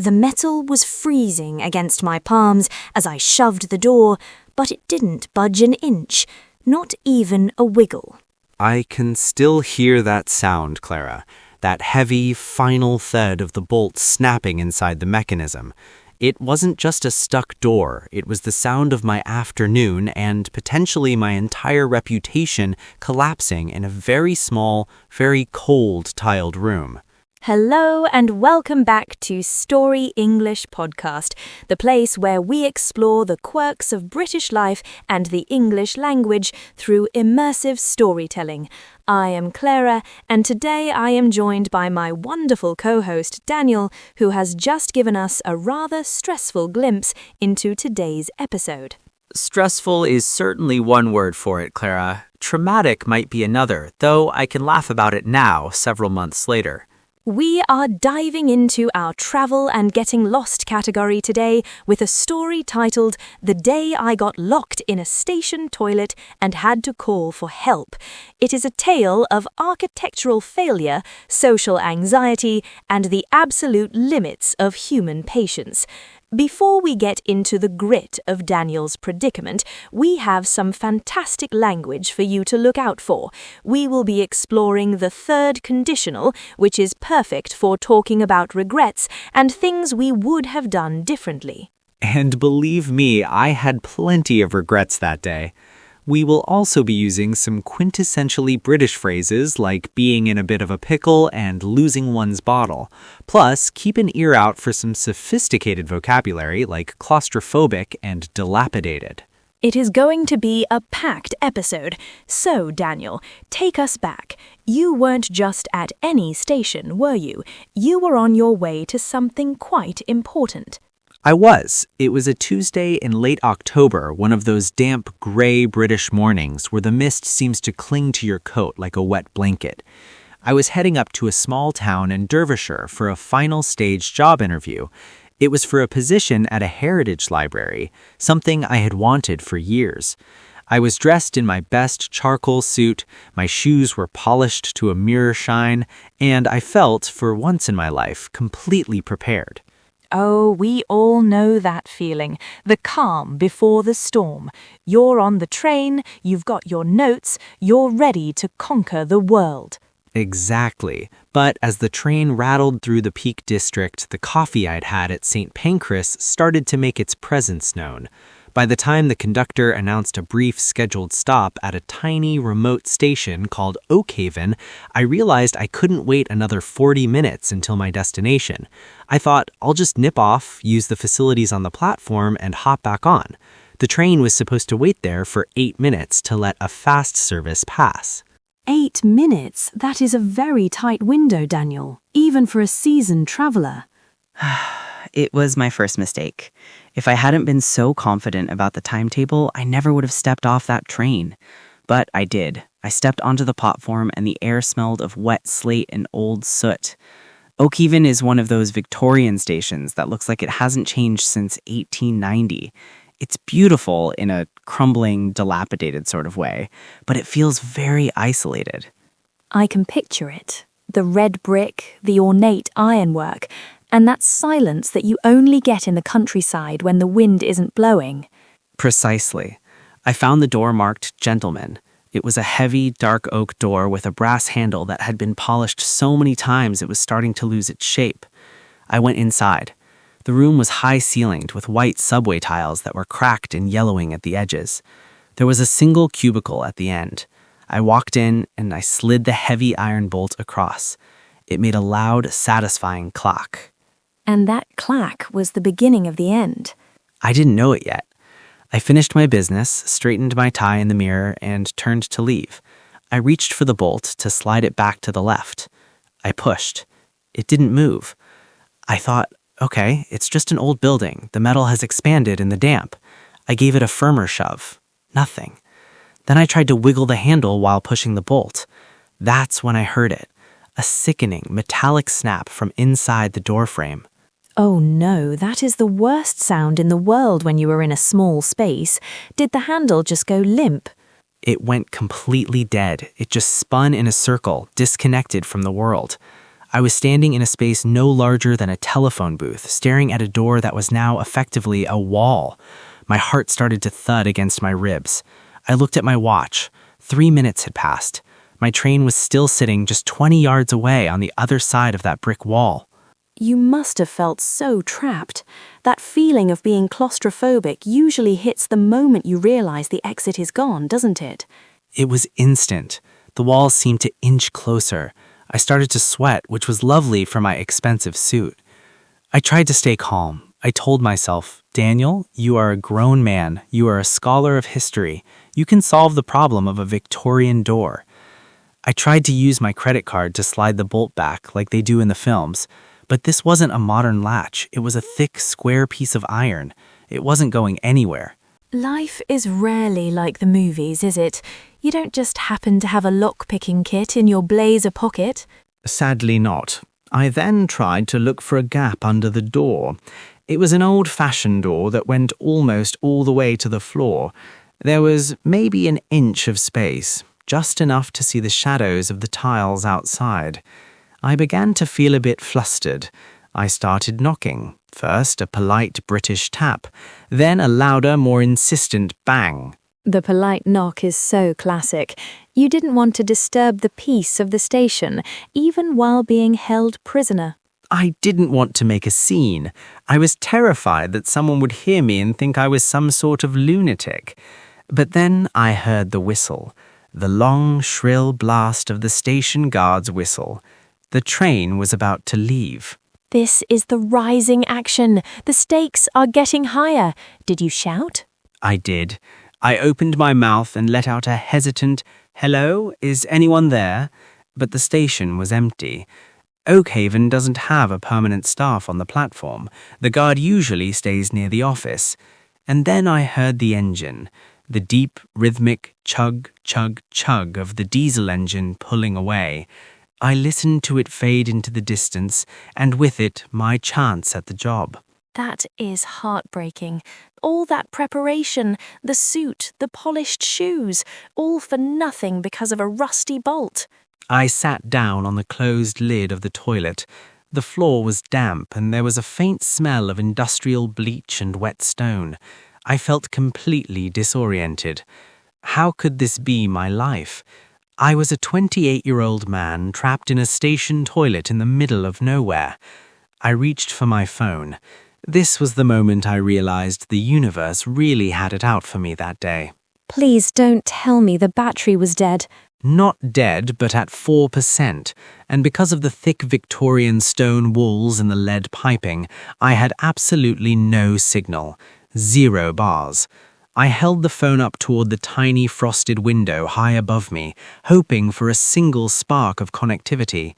The metal was freezing against my palms as I shoved the door, but it didn't budge an inch, not even a wiggle. I can still hear that sound, Clara, that heavy, final thud of the bolt snapping inside the mechanism. It wasn't just a stuck door, it was the sound of my afternoon and potentially my entire reputation collapsing in a very small, very cold tiled room. Hello and welcome back to Story English Podcast, the place where we explore the quirks of British life and the English language through immersive storytelling. I am Clara, and today I am joined by my wonderful co-host Daniel, who has just given us a rather stressful glimpse into today's episode. Stressful is certainly one word for it, Clara. Traumatic might be another, though I can laugh about it now, several months later. We are diving into our travel and getting lost category today with a story titled The Day I Got Locked in a Station Toilet and Had to Call for Help. It is a tale of architectural failure, social anxiety, and the absolute limits of human patience. Before we get into the grit of Daniel's predicament, we have some fantastic language for you to look out for. We will be exploring the third conditional, which is perfect for talking about regrets and things we would have done differently. And believe me, I had plenty of regrets that day. We will also be using some quintessentially British phrases like being in a bit of a pickle and losing one's bottle. Plus, keep an ear out for some sophisticated vocabulary like claustrophobic and dilapidated. It is going to be a packed episode. So, Daniel, take us back. You weren't just at any station, were you? You were on your way to something quite important. I was. It was a Tuesday in late October, one of those damp, gray British mornings where the mist seems to cling to your coat like a wet blanket. I was heading up to a small town in Derbyshire for a final stage job interview. It was for a position at a heritage library, something I had wanted for years. I was dressed in my best charcoal suit, my shoes were polished to a mirror shine, and I felt, for once in my life, completely prepared. Oh, we all know that feeling, the calm before the storm. You're on the train, you've got your notes, you're ready to conquer the world. Exactly. But as the train rattled through the Peak District, the coffee I'd had at St. Pancras started to make its presence known. By the time the conductor announced a brief scheduled stop at a tiny remote station called Oakhaven, I realized I couldn't wait another 40 minutes until my destination. I thought, I'll just nip off, use the facilities on the platform, and hop back on. The train was supposed to wait there for 8 minutes to let a fast service pass. 8 minutes? That is a very tight window, Daniel, even for a seasoned traveler. It was my first mistake. If I hadn't been so confident about the timetable, I never would have stepped off that train. But I did. I stepped onto the platform and the air smelled of wet slate and old soot. Oakhaven is one of those Victorian stations that looks like it hasn't changed since 1890. It's beautiful in a crumbling, dilapidated sort of way, but it feels very isolated. I can picture it. The red brick, the ornate ironwork, and that silence that you only get in the countryside when the wind isn't blowing. Precisely. I found the door marked Gentleman. It was a heavy, dark oak door with a brass handle that had been polished so many times it was starting to lose its shape. I went inside. The room was high-ceilinged with white subway tiles that were cracked and yellowing at the edges. There was a single cubicle at the end. I walked in and I slid the heavy iron bolt across. It made a loud, satisfying clack. And that clack was the beginning of the end. I didn't know it yet. I finished my business, straightened my tie in the mirror, and turned to leave. I reached for the bolt to slide it back to the left. I pushed. It didn't move. I thought, okay, it's just an old building. The metal has expanded in the damp. I gave it a firmer shove. Nothing. Then I tried to wiggle the handle while pushing the bolt. That's when I heard it. A sickening, metallic snap from inside the doorframe. Oh no, that is the worst sound in the world when you are in a small space. Did the handle just go limp? It went completely dead. It just spun in a circle, disconnected from the world. I was standing in a space no larger than a telephone booth, staring at a door that was now effectively a wall. My heart started to thud against my ribs. I looked at my watch. 3 minutes had passed. My train was still sitting just 20 yards away on the other side of that brick wall. You must have felt so trapped. That feeling of being claustrophobic usually hits the moment you realize the exit is gone, doesn't it? It was instant. The walls seemed to inch closer. I started to sweat, which was lovely for my expensive suit. I tried to stay calm. I told myself, Daniel, you are a grown man. You are a scholar of history. You can solve the problem of a Victorian door. I tried to use my credit card to slide the bolt back like they do in the films. But this wasn't a modern latch. It was a thick, square piece of iron. It wasn't going anywhere. Life is rarely like the movies, is it? You don't just happen to have a lock-picking kit in your blazer pocket. Sadly not. I then tried to look for a gap under the door. It was an old-fashioned door that went almost all the way to the floor. There was maybe an inch of space, just enough to see the shadows of the tiles outside. I began to feel a bit flustered. I started knocking. First a polite British tap, then a louder, more insistent bang. The polite knock is so classic. You didn't want to disturb the peace of the station, even while being held prisoner. I didn't want to make a scene. I was terrified that someone would hear me and think I was some sort of lunatic. But then I heard the whistle, the long, shrill blast of the station guard's whistle. The train was about to leave. This is the rising action. The stakes are getting higher. Did you shout? I did. I opened my mouth and let out a hesitant, "Hello, is anyone there?" But the station was empty. Oakhaven doesn't have a permanent staff on the platform. The guard usually stays near the office. And then I heard the engine, the deep, rhythmic chug, chug, chug of the diesel engine pulling away. I listened to it fade into the distance, and with it, my chance at the job. That is heartbreaking. All that preparation, the suit, the polished shoes, all for nothing because of a rusty bolt. I sat down on the closed lid of the toilet. The floor was damp, and there was a faint smell of industrial bleach and wet stone. I felt completely disoriented. How could this be my life? I was a 28-year-old man trapped in a station toilet in the middle of nowhere. I reached for my phone. This was the moment I realized the universe really had it out for me that day. Please don't tell me the battery was dead. Not dead, but at 4%, and because of the thick Victorian stone walls and the lead piping, I had absolutely no signal. 0 bars. I held the phone up toward the tiny frosted window high above me, hoping for a single spark of connectivity.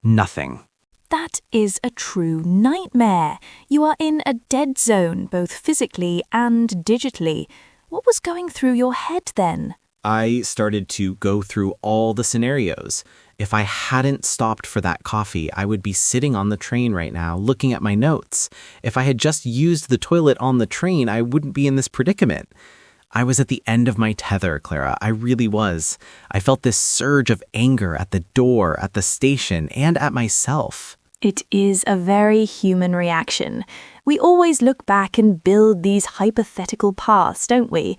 Nothing. That is a true nightmare. You are in a dead zone, both physically and digitally. What was going through your head then? I started to go through all the scenarios. If I hadn't stopped for that coffee, I would be sitting on the train right now looking at my notes. If I had just used the toilet on the train, I wouldn't be in this predicament. I was at the end of my tether, Clara. I really was. I felt this surge of anger at the door, at the station, and at myself. It is a very human reaction. We always look back and build these hypothetical paths, don't we?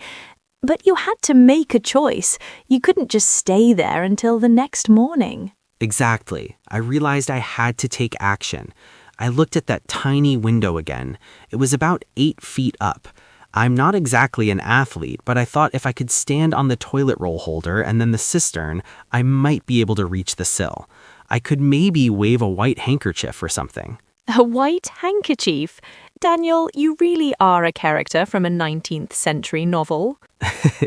But you had to make a choice. You couldn't just stay there until the next morning. Exactly. I realized I had to take action. I looked at that tiny window again. It was about 8 feet up. I'm not exactly an athlete, but I thought if I could stand on the toilet roll holder and then the cistern, I might be able to reach the sill. I could maybe wave a white handkerchief or something. A white handkerchief? Daniel, you really are a character from a 19th century novel.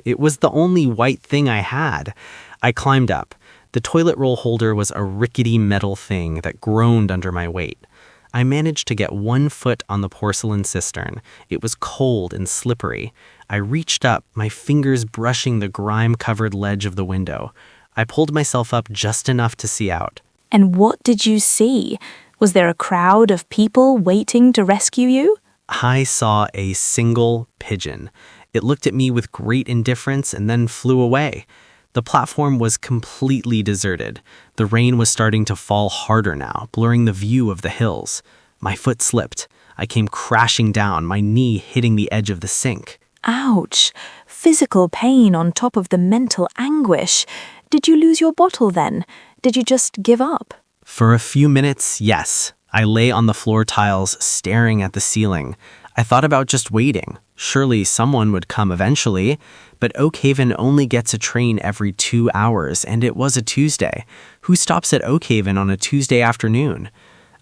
It was the only white thing I had. I climbed up. The toilet roll holder was a rickety metal thing that groaned under my weight. I managed to get 1 foot on the porcelain cistern. It was cold and slippery. I reached up, my fingers brushing the grime-covered ledge of the window. I pulled myself up just enough to see out. And what did you see? Was there a crowd of people waiting to rescue you? I saw a single pigeon. It looked at me with great indifference and then flew away. The platform was completely deserted. The rain was starting to fall harder now, blurring the view of the hills. My foot slipped. I came crashing down, my knee hitting the edge of the sink. Ouch! Physical pain on top of the mental anguish. Did you lose your bottle then? Did you just give up? For a few minutes, yes. I lay on the floor tiles, staring at the ceiling. I thought about just waiting. Surely someone would come eventually, but Oakhaven only gets a train every 2 hours, and it was a Tuesday. Who stops at Oakhaven on a Tuesday afternoon?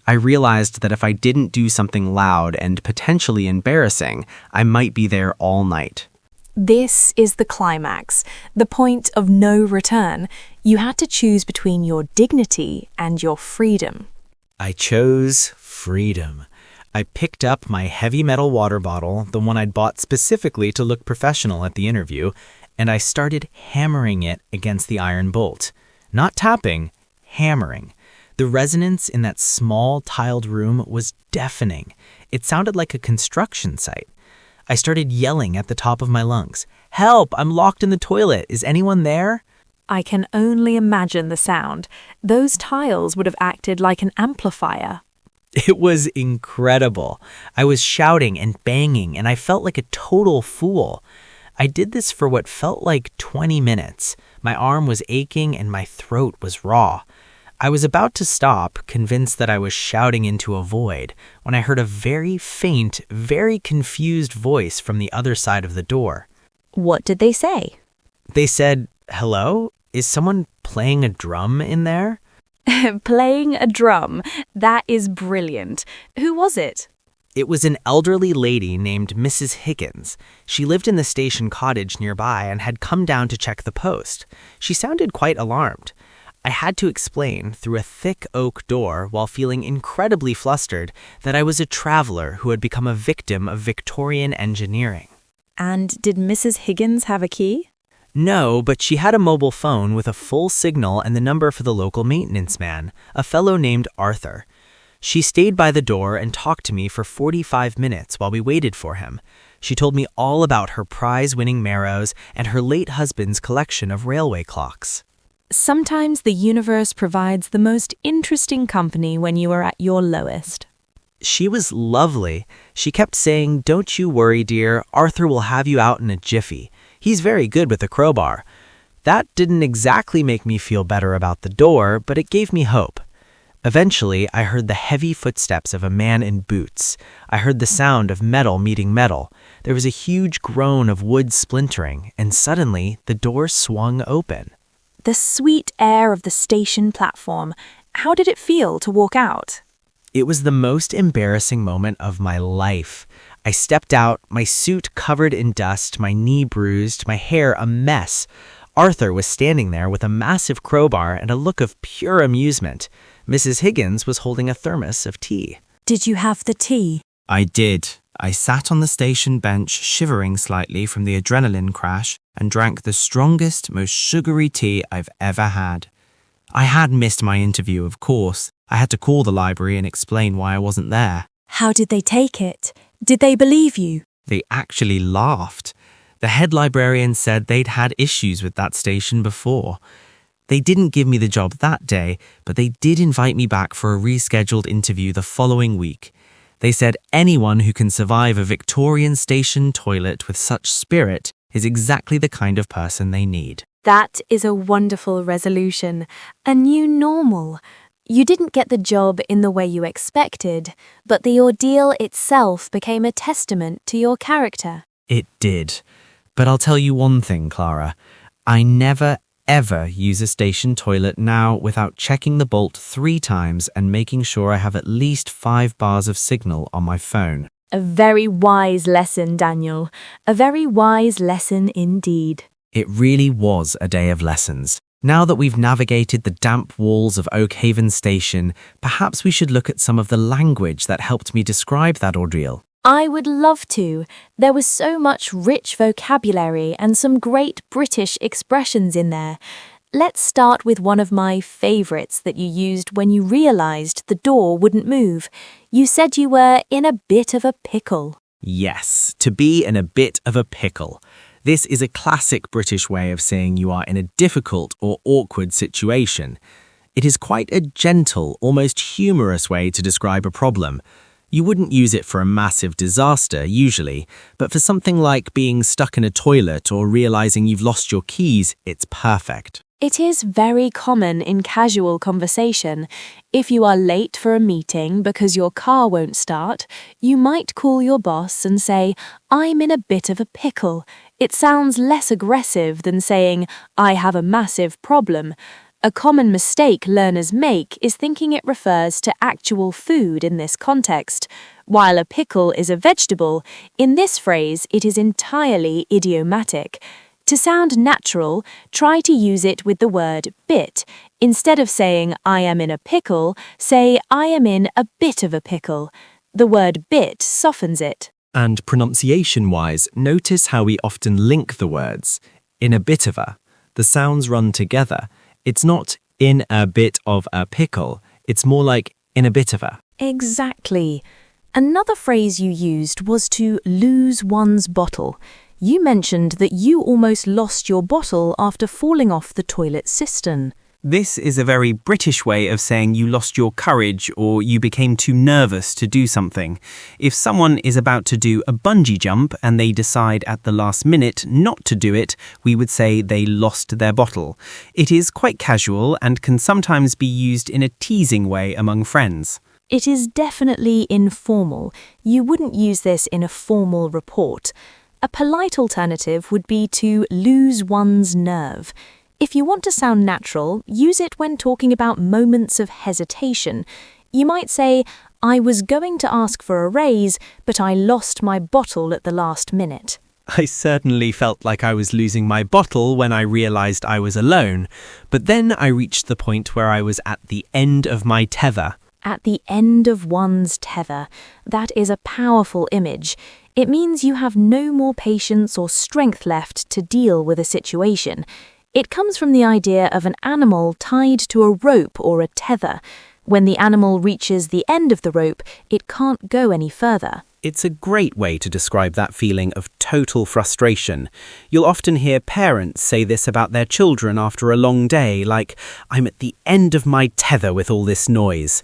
I realized that if I didn't do something loud and potentially embarrassing, I might be there all night. This is the climax, the point of no return. You had to choose between your dignity and your freedom. I chose freedom. I picked up my heavy metal water bottle, the one I'd bought specifically to look professional at the interview, and I started hammering it against the iron bolt. Not tapping, hammering. The resonance in that small tiled room was deafening. It sounded like a construction site. I started yelling at the top of my lungs. "Help! I'm locked in the toilet. Is anyone there?" I can only imagine the sound. Those tiles would have acted like an amplifier. It was incredible. I was shouting and banging, and I felt like a total fool. I did this for what felt like 20 minutes. My arm was aching and my throat was raw. I was about to stop, convinced that I was shouting into a void, when I heard a very faint, very confused voice from the other side of the door. What did they say? They said, "Hello? Is someone playing a drum in there?" Playing a drum. That is brilliant. Who was it? It was an elderly lady named Mrs. Higgins. She lived in the station cottage nearby and had come down to check the post. She sounded quite alarmed. I had to explain, through a thick oak door while feeling incredibly flustered, that I was a traveler who had become a victim of Victorian engineering. And did Mrs. Higgins have a key? No, but she had a mobile phone with a full signal and the number for the local maintenance man, a fellow named Arthur. She stayed by the door and talked to me for 45 minutes while we waited for him. She told me all about her prize-winning Marrows and her late husband's collection of railway clocks. Sometimes the universe provides the most interesting company when you are at your lowest. She was lovely. She kept saying, "Don't you worry, dear. Arthur will have you out in a jiffy. He's very good with a crowbar." That didn't exactly make me feel better about the door, but it gave me hope. Eventually, I heard the heavy footsteps of a man in boots. I heard the sound of metal meeting metal. There was a huge groan of wood splintering, and suddenly the door swung open. The sweet air of the station platform. How did it feel to walk out? It was the most embarrassing moment of my life. I stepped out, my suit covered in dust, my knee bruised, my hair a mess. Arthur was standing there with a massive crowbar and a look of pure amusement. Mrs. Higgins was holding a thermos of tea. Did you have the tea? I did. I sat on the station bench, shivering slightly from the adrenaline crash, and drank the strongest, most sugary tea I've ever had. I had missed my interview, of course. I had to call the library and explain why I wasn't there. How did they take it? Did they believe you? They actually laughed. The head librarian said they'd had issues with that station before. They didn't give me the job that day, but they did invite me back for a rescheduled interview the following week. They said anyone who can survive a Victorian station toilet with such spirit is exactly the kind of person they need. That is a wonderful resolution. A new normal. You didn't get the job in the way you expected, but the ordeal itself became a testament to your character. It did. But I'll tell you one thing, Clara. I never, ever use a station toilet now without checking the bolt 3 times and making sure I have at least 5 bars of signal on my phone. A very wise lesson, Daniel. A very wise lesson indeed. It really was a day of lessons. Now that we've navigated the damp walls of Oakhaven Station, perhaps we should look at some of the language that helped me describe that ordeal. I would love to. There was so much rich vocabulary and some great British expressions in there. Let's start with one of my favourites that you used when you realised the door wouldn't move. You said you were in a bit of a pickle. Yes, to be in a bit of a pickle. This is a classic British way of saying you are in a difficult or awkward situation. It is quite a gentle, almost humorous way to describe a problem. You wouldn't use it for a massive disaster, usually, but for something like being stuck in a toilet or realizing you've lost your keys, it's perfect. It is very common in casual conversation. If you are late for a meeting because your car won't start, you might call your boss and say, "I'm in a bit of a pickle." It sounds less aggressive than saying, "I have a massive problem." A common mistake learners make is thinking it refers to actual food in this context. While a pickle is a vegetable, in this phrase it is entirely idiomatic. To sound natural, try to use it with the word bit. Instead of saying "I am in a pickle," say "I am in a bit of a pickle." The word bit softens it. And pronunciation-wise, notice how we often link the words. In a bit of a. The sounds run together. It's not in a bit of a pickle. It's more like in a bit of a. Exactly. Another phrase you used was to lose one's bottle. You mentioned that you almost lost your bottle after falling off the toilet cistern. This is a very British way of saying you lost your courage or you became too nervous to do something. If someone is about to do a bungee jump and they decide at the last minute not to do it, we would say they lost their bottle. It is quite casual and can sometimes be used in a teasing way among friends. It is definitely informal. You wouldn't use this in a formal report. A polite alternative would be to lose one's nerve. If you want to sound natural, use it when talking about moments of hesitation. You might say, "I was going to ask for a raise, but I lost my bottle at the last minute." I certainly felt like I was losing my bottle when I realized I was alone, but then I reached the point where I was at the end of my tether. At the end of one's tether. That is a powerful image. It means you have no more patience or strength left to deal with a situation. It comes from the idea of an animal tied to a rope or a tether. When the animal reaches the end of the rope, it can't go any further. It's a great way to describe that feeling of total frustration. You'll often hear parents say this about their children after a long day, like, "I'm at the end of my tether with all this noise."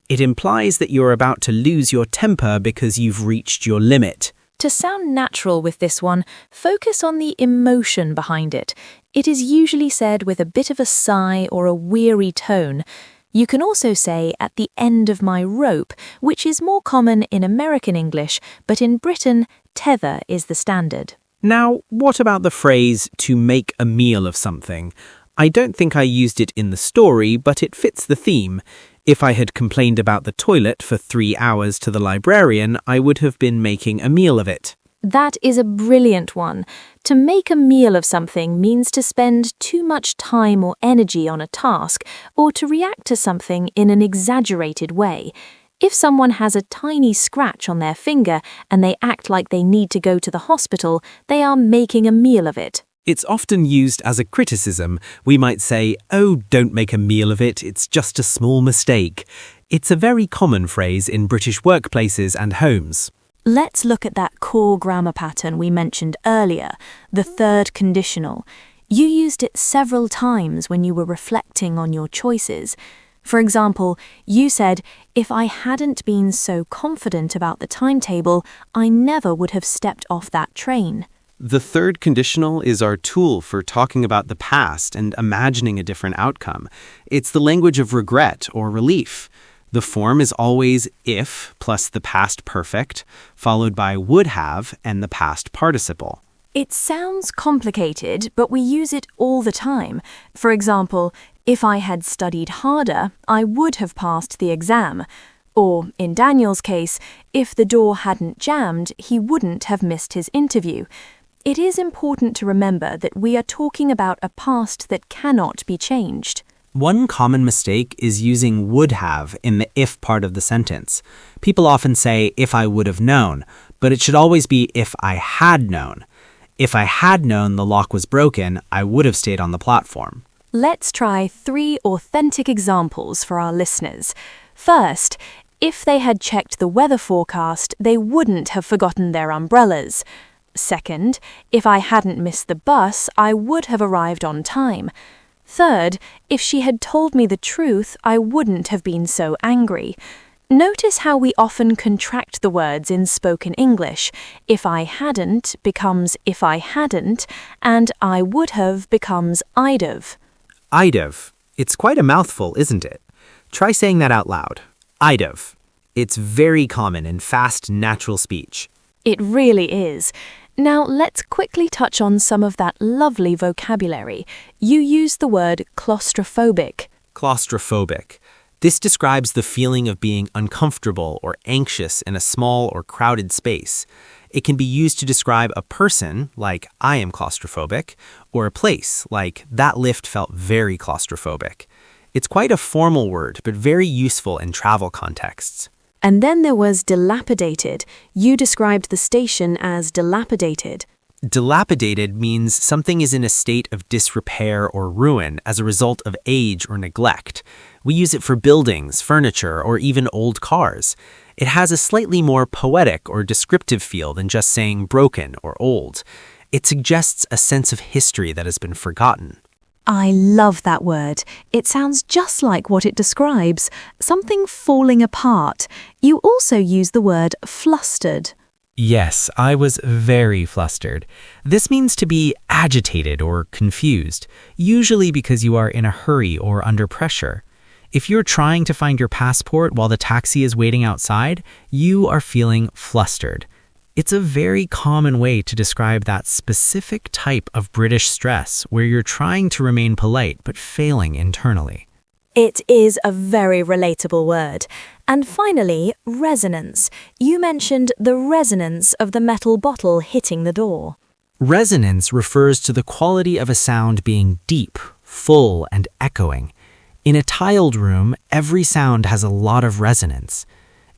It implies that you're about to lose your temper because you've reached your limit. To sound natural with this one, focus on the emotion behind it. It is usually said with a bit of a sigh or a weary tone. You can also say "at the end of my rope," which is more common in American English, but in Britain, tether is the standard. Now, what about the phrase "to make a meal of something"? I don't think I used it in the story, but it fits the theme. If I had complained about the toilet for 3 hours to the librarian, I would have been making a meal of it. That is a brilliant one. To make a meal of something means to spend too much time or energy on a task, or to react to something in an exaggerated way. If someone has a tiny scratch on their finger and they act like they need to go to the hospital, they are making a meal of it. It's often used as a criticism. We might say, "Oh, don't make a meal of it, it's just a small mistake." It's a very common phrase in British workplaces and homes. Let's look at that core grammar pattern we mentioned earlier, the third conditional. You used it several times when you were reflecting on your choices. For example, you said, "If I hadn't been so confident about the timetable, I never would have stepped off that train." The third conditional is our tool for talking about the past and imagining a different outcome. It's the language of regret or relief. The form is always if plus the past perfect, followed by would have and the past participle. It sounds complicated, but we use it all the time. For example, "If I had studied harder, I would have passed the exam." Or, in Daniel's case, "If the door hadn't jammed, he wouldn't have missed his interview." It is important to remember that we are talking about a past that cannot be changed. One common mistake is using would have in the if part of the sentence. People often say, "if I would have known," but it should always be "if I had known." If I had known the lock was broken, I would have stayed on the platform. Let's try 3 authentic examples for our listeners. First, if they had checked the weather forecast, they wouldn't have forgotten their umbrellas. Second, if I hadn't missed the bus, I would have arrived on time. Third, if she had told me the truth, I wouldn't have been so angry. Notice how we often contract the words in spoken English. If I hadn't becomes if I hadn't, and I would have becomes I'd have. I'd have. It's quite a mouthful, isn't it? Try saying that out loud. I'd have. It's very common in fast, natural speech. It really is. Now let's quickly touch on some of that lovely vocabulary. You used the word claustrophobic. Claustrophobic. This describes the feeling of being uncomfortable or anxious in a small or crowded space. It can be used to describe a person, like I am claustrophobic, or a place, like that lift felt very claustrophobic. It's quite a formal word, but very useful in travel contexts. And then there was dilapidated. You described the station as dilapidated. Dilapidated means something is in a state of disrepair or ruin as a result of age or neglect. We use it for buildings, furniture, or even old cars. It has a slightly more poetic or descriptive feel than just saying broken or old. It suggests a sense of history that has been forgotten. I love that word. It sounds just like what it describes, something falling apart. You also use the word flustered. Yes, I was very flustered. This means to be agitated or confused, usually because you are in a hurry or under pressure. If you're trying to find your passport while the taxi is waiting outside, you are feeling flustered. It's a very common way to describe that specific type of British stress where you're trying to remain polite but failing internally. It is a very relatable word. And finally, resonance. You mentioned the resonance of the metal bottle hitting the door. Resonance refers to the quality of a sound being deep, full, and echoing. In a tiled room, every sound has a lot of resonance.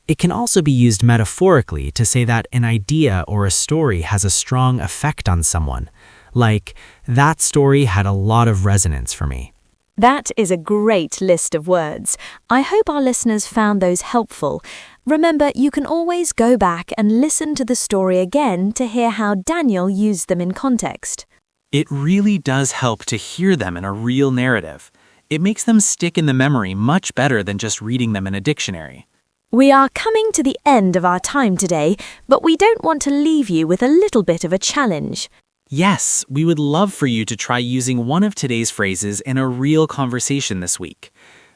It can also be used metaphorically to say that an idea or a story has a strong effect on someone. Like, that story had a lot of resonance for me. That is a great list of words. I hope our listeners found those helpful. Remember, you can always go back and listen to the story again to hear how Daniel used them in context. It really does help to hear them in a real narrative. It makes them stick in the memory much better than just reading them in a dictionary. We are coming to the end of our time today, but we don't want to leave you with a little bit of a challenge. Yes, we would love for you to try using one of today's phrases in a real conversation this week.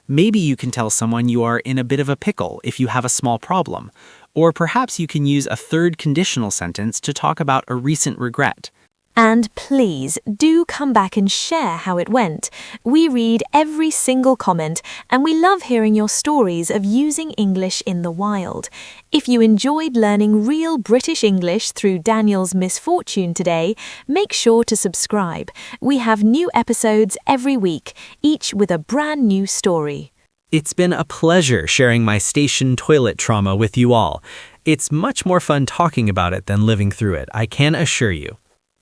Maybe you can tell someone you are in a bit of a pickle if you have a small problem, or perhaps you can use a third conditional sentence to talk about a recent regret. And please do come back and share how it went. We read every single comment and we love hearing your stories of using English in the wild. If you enjoyed learning real British English through Daniel's misfortune today, make sure to subscribe. We have new episodes every week, each with a brand new story. It's been a pleasure sharing my station toilet trauma with you all. It's much more fun talking about it than living through it, I can assure you.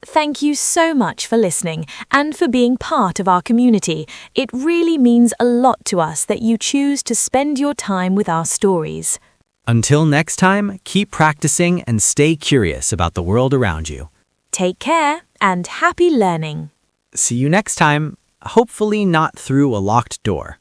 Thank you so much for listening and for being part of our community. It really means a lot to us that you choose to spend your time with our stories. Until next time, keep practicing and stay curious about the world around you. Take care and happy learning. See you next time, hopefully not through a locked door.